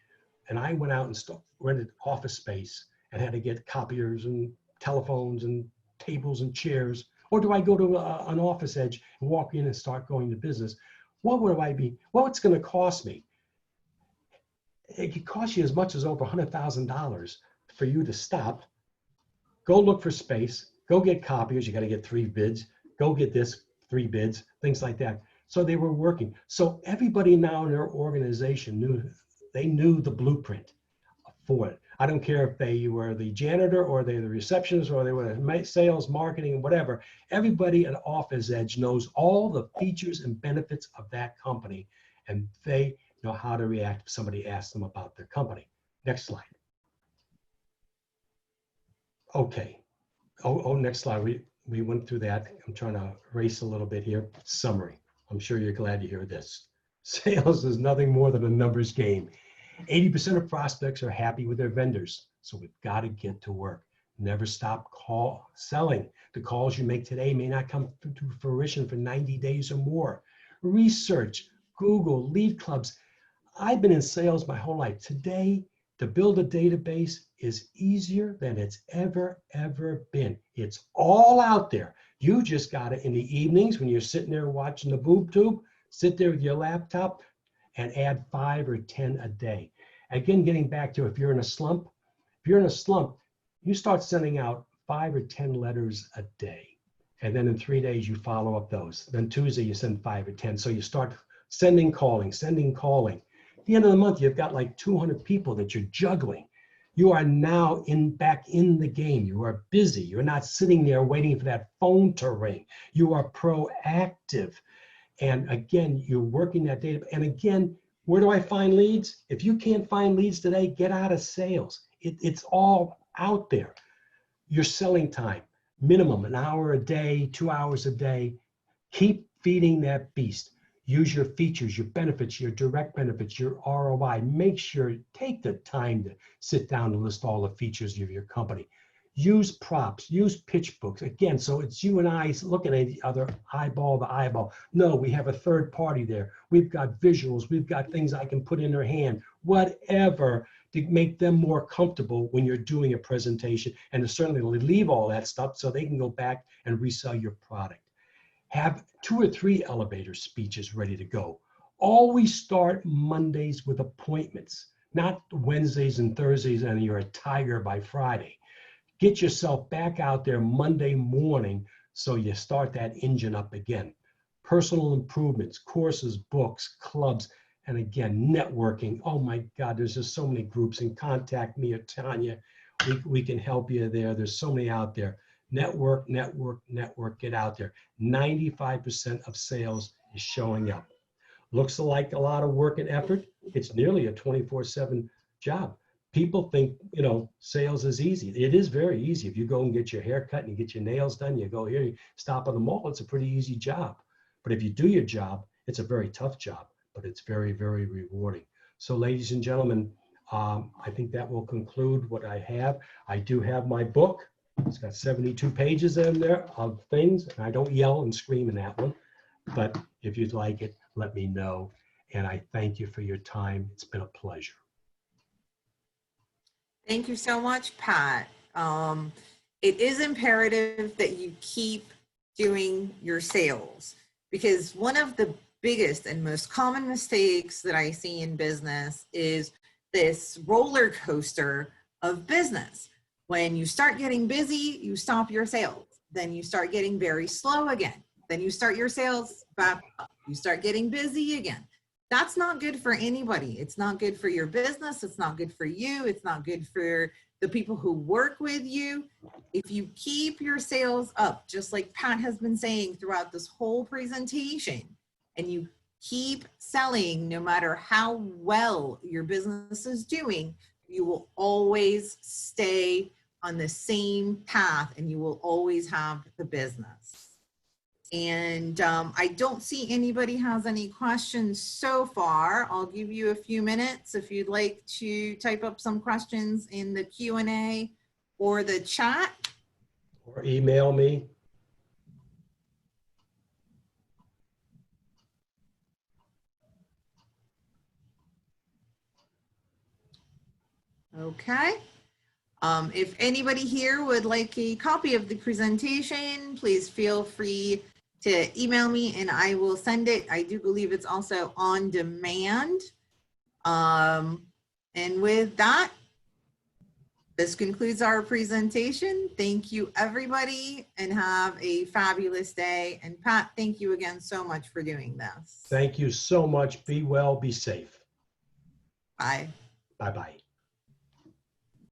and I went out and rented office space and had to get copiers and telephones and tables and chairs, or do I go to an Office Edge and walk in and start going to business? What's going to cost me? It could cost you as much as over $100,000 for you to stop, go look for space, go get copiers. You got to get 3 bids, go get this 3 bids, things like that. So they were working. So everybody now in their organization knew the blueprint for it. I don't care if they were the janitor or they were the receptionist or they were sales, marketing, whatever. Everybody at Office Edge knows all the features and benefits of that company, and they know how to react if somebody asks them about their company. Next slide. Okay. Next slide. We went through that. I'm trying to race a little bit here. Summary. I'm sure you're glad to hear this. Sales is nothing more than a numbers game. 80% of prospects are happy with their vendors, so we've got to get to work. Never stop selling. The calls you make today may not come to fruition for 90 days or more. Research, Google, lead clubs. I've been in sales my whole life. Today, to build a database is easier than it's ever been. It's all out there. You just got it in the evenings when you're sitting there watching the boob tube, sit there with your laptop and add 5 or 10 a day. Again, getting back to if you're in a slump, you start sending out 5 or 10 letters a day. And then in 3 days, you follow up those. Then Tuesday, you send 5 or 10. So you start sending, calling. At the end of the month, you've got like 200 people that you're juggling. You are now back in the game. You are busy. You're not sitting there waiting for that phone to ring. You are proactive. And again, you're working that data. And again, where do I find leads? If you can't find leads today, get out of sales. It's all out there. Your selling time, minimum 1 hour a day, 2 hours a day. Keep feeding that beast. Use your features, your benefits, your direct benefits, your ROI. Make sure, take the time to sit down and list all the features of your company. Use props, use pitch books. Again, so it's you and I looking at each other eyeball to eyeball. No, we have a third party there. We've got visuals. We've got things I can put in their hand, whatever, to make them more comfortable when you're doing a presentation, and to certainly leave all that stuff so they can go back and resell your product. Have 2 or 3 elevator speeches ready to go. Always start Mondays with appointments, not Wednesdays and Thursdays and you're a tiger by Friday. Get yourself back out there Monday morning so you start that engine up again. Personal improvements, courses, books, clubs, and again, networking. Oh my God, there's just so many groups, and contact me or Tanya. We can help you there. There's so many out there. Network, get out there. 95% of sales is showing up. Looks like a lot of work and effort. It's nearly a 24/7 job. People think, sales is easy. It is very easy. If you go and get your hair cut and you get your nails done, you go here, you stop at the mall, it's a pretty easy job. But if you do your job, it's a very tough job, but it's very, very rewarding. So ladies and gentlemen, I think that will conclude what I have. I do have my book. It's got 72 pages in there of things. And I don't yell and scream in that one, but if you'd like it, let me know. And I thank you for your time. It's been a pleasure. Thank you so much, Pat. It is imperative that you keep doing your sales, because one of the biggest and most common mistakes that I see in business is this roller coaster of business. When you start getting busy, you stop your sales. Then you start getting very slow again. Then you start your sales back up. You start getting busy again. That's not good for anybody. It's not good for your business. It's not good for you. It's not good for the people who work with you. If you keep your sales up, just like Pat has been saying throughout this whole presentation, and you keep selling no matter how well your business is doing, you will always stay on the same path and you will always have the business. And I don't see anybody has any questions so far. I'll give you a few minutes if you'd like to type up some questions in the Q&A or the chat. Or email me. Okay. If anybody here would like a copy of the presentation, please feel free to email me and I will send it. I do believe it's also on demand. And with that, this concludes our presentation. Thank you, everybody, and have a fabulous day. And Pat, thank you again so much for doing this. Thank you so much. Be well, be safe. Bye. Bye-bye.